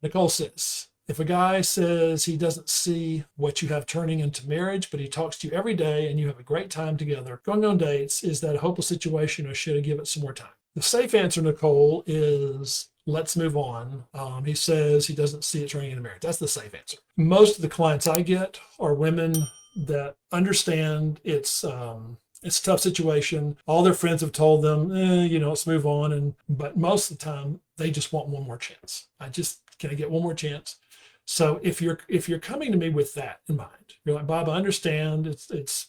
Nicole says, if a guy says he doesn't see what you have turning into marriage, but he talks to you every day and you have a great time together, going on dates, is that a hopeless situation or should I give it some more time? The safe answer, Nicole, is let's move on. He says he doesn't see it turning into marriage. That's the safe answer. Most of the clients I get are women that understand it's a tough situation. All their friends have told them, let's move on. But most of the time, they just want one more chance. Can I get one more chance? So if you're coming to me with that in mind, you're like, Bob, I understand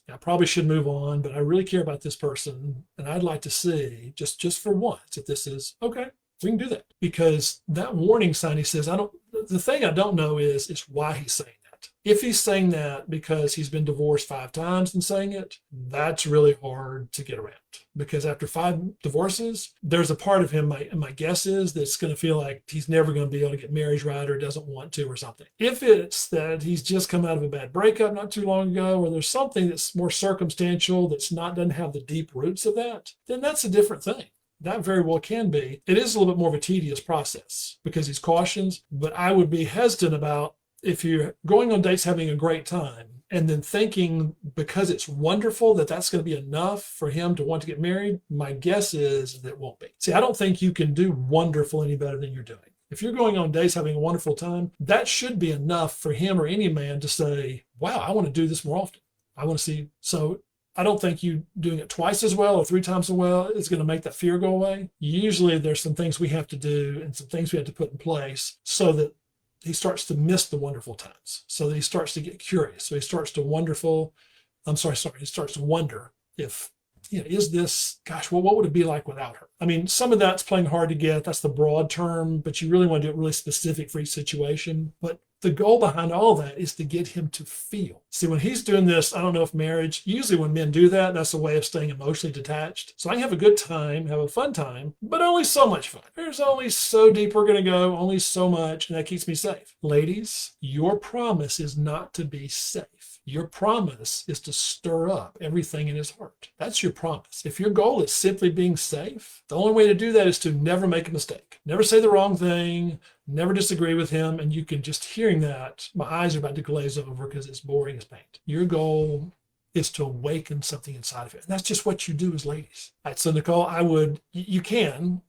I probably should move on, but I really care about this person, and I'd like to see just for once if this is okay. We can do that, because that warning sign, he says, the thing I don't know is why he's saying that. If he's saying that because he's been divorced 5 times and saying it, that's really hard to get around, because after 5 divorces, there's a part of him, my guess is, that's going to feel like he's never going to be able to get married right, or doesn't want to, or something. If it's that he's just come out of a bad breakup not too long ago, or there's something that's more circumstantial doesn't have the deep roots of that, then that's a different thing. That very well can be. It is a little bit more of a tedious process because he's cautions, but I would be hesitant about, if you're going on dates having a great time and then thinking because it's wonderful that's going to be enough for him to want to get married, my guess is that it won't be. See, I don't think you can do wonderful any better than you're doing. If you're going on dates having a wonderful time, that should be enough for him or any man to say, wow, I want to do this more often. I want to see. So I don't think you doing it twice as well or 3 times as well is going to make that fear go away. Usually there's some things we have to do and some things we have to put in place so that he starts to miss the wonderful times, so that he starts to get curious. So he starts to he starts to wonder if, is this, gosh, well, what would it be like without her? I mean, some of that's playing hard to get. That's the broad term, but you really want to do it really specific for each situation. But the goal behind all that is to get him to feel. See, when he's doing this, I don't know if marriage, usually when men do that, that's a way of staying emotionally detached. So I can have a good time, have a fun time, but only so much fun. There's only so deep we're going to go, only so much, and that keeps me safe. Ladies, your promise is not to be safe. Your promise is to stir up everything in his heart. That's your promise. If your goal is simply being safe, the only way to do that is to never make a mistake. Never say the wrong thing, never disagree with him. And you can just hearing that, my eyes are about to glaze over because it's boring as paint. Your goal is to awaken something inside of it. And that's just what you do as ladies. All right, so Nicole, you can,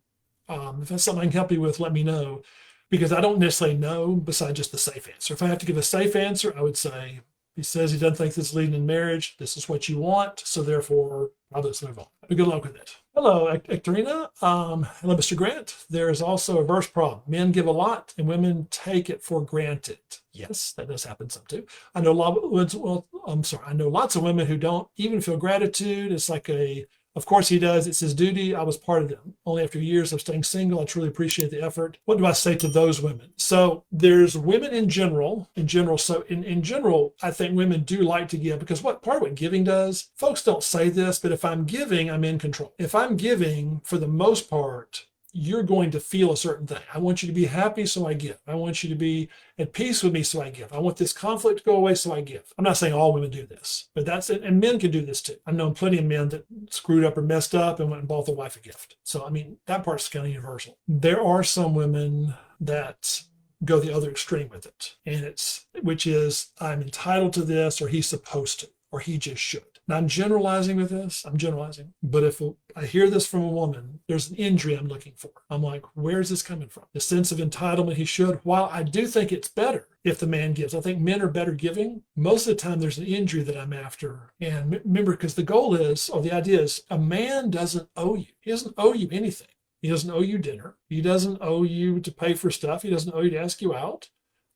if that's something I can help you with, let me know, because I don't necessarily know besides just the safe answer. If I have to give a safe answer, I would say, he says he doesn't think this is leading in marriage. This is what you want. So therefore, let's move on. But good luck with it. Hello, Ectorina. Hello, Mr. Grant. There is also a verse problem. Men give a lot and women take it for granted. Yes, that does happen some too. I know lots of women who don't even feel gratitude. It's like of course he does. It's his duty. I was part of them. Only after years of staying single, I truly appreciate the effort. What do I say to those women? So there's women in general. So in general, I think women do like to give, because part of what giving does, folks don't say this, but if I'm giving, I'm in control. If I'm giving, for the most part, you're going to feel a certain thing. I want you to be happy, so I give. I want you to be at peace with me, so I give. I want this conflict to go away, so I give. I'm not saying all women do this, but that's it. And men can do this too. I've known plenty of men that screwed up or messed up and went and bought their wife a gift. So, I mean, that part's kind of universal. There are some women that go the other extreme with it, which is, I'm entitled to this, or he's supposed to, or he just should. Now, I'm generalizing with this. But if I hear this from a woman, there's an injury I'm looking for. I'm like, where's this coming from? The sense of entitlement he should. While I do think it's better if the man gives, I think men are better giving. Most of the time, there's an injury that I'm after. And remember, because the goal is, or the idea is, a man doesn't owe you. He doesn't owe you anything. He doesn't owe you dinner. He doesn't owe you to pay for stuff. He doesn't owe you to ask you out.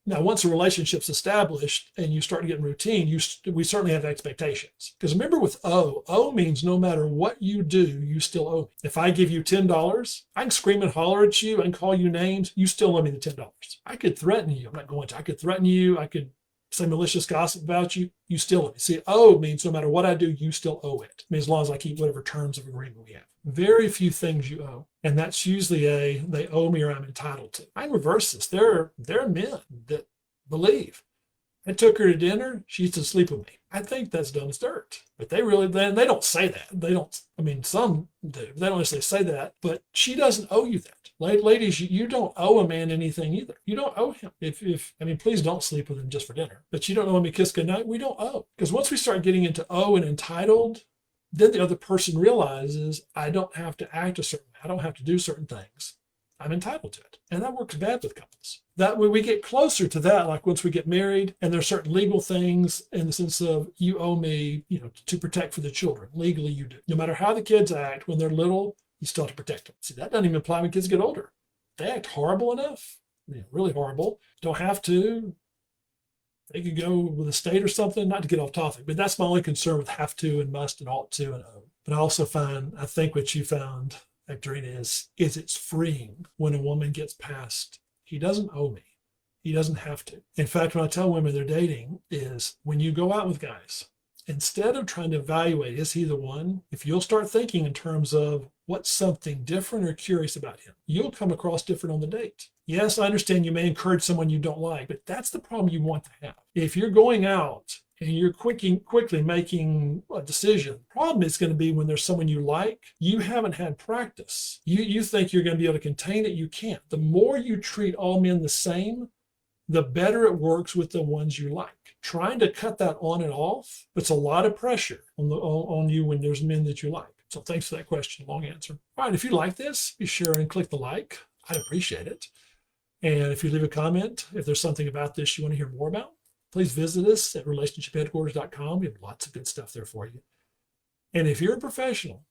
Now, once a relationship's established and you start to get in routine, we certainly have expectations. Because remember, with owe means no matter what you do, you still owe me. If I give you $10, I can scream and holler at you and call you names. You still owe me the $10. I could threaten you. I'm not going to. I could threaten you. I could say malicious gossip about you. You still owe me. See, owe means no matter what I do, you still owe it. I mean, as long as I keep whatever terms of agreement we have. Very few things you owe. And that's usually they owe me or I'm entitled to. I reverse this. There are men that believe I took her to dinner. She used to sleep with me. I think that's dumb as dirt. But they really, they don't say that. They don't, I mean, some do. They don't necessarily say that, but she doesn't owe you that. Ladies, you don't owe a man anything either. You don't owe him. I mean, please don't sleep with him just for dinner. But you don't owe him a kiss goodnight. We don't owe. Because once we start getting into owe and entitled, then the other person realizes I don't have to act a certain way. I don't have to do certain things. I'm entitled to it. And that works bad with couples. That way we get closer to that, like once we get married and there's certain legal things in the sense of you owe me, to protect for the children. Legally you do. No matter how the kids act when they're little, you still have to protect them. See, that doesn't even apply when kids get older. They act horrible enough, really horrible. Don't have to. They could go with a state or something, not to get off topic, but that's my only concern with have to and must and ought to and owe. But I think what you found, Victorina, is it's freeing when a woman gets past, he doesn't owe me. He doesn't have to. In fact, when I tell women they're dating is when you go out with guys, instead of trying to evaluate, is he the one? If you'll start thinking in terms of what's something different or curious about him, you'll come across different on the date. Yes, I understand you may encourage someone you don't like, but that's the problem you want to have. If you're going out and you're quickly making a decision, the problem is going to be when there's someone you like, you haven't had practice. You think you're going to be able to contain it, you can't. The more you treat all men the same, the better it works with the ones you like. Trying to cut that on and off, it's a lot of pressure on you when there's men that you like. So thanks for that question, long answer. All right, if you like this, be sure and click the like. I'd appreciate it. And if you leave a comment, if there's something about this you want to hear more about, please visit us at relationshipheadquarters.com. We have lots of good stuff there for you. And if you're a professional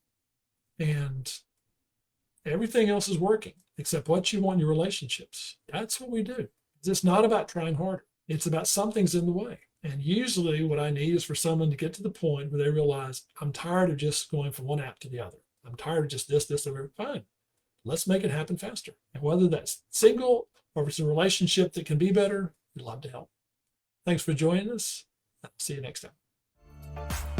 and everything else is working except what you want in your relationships, that's what we do. It's not about trying harder. It's about something's in the way. And usually what I need is for someone to get to the point where they realize, I'm tired of just going from one app to the other. I'm tired of just this, over. Fine. Let's make it happen faster. And whether that's single or if it's a relationship that can be better, we'd love to help. Thanks for joining us. I'll see you next time.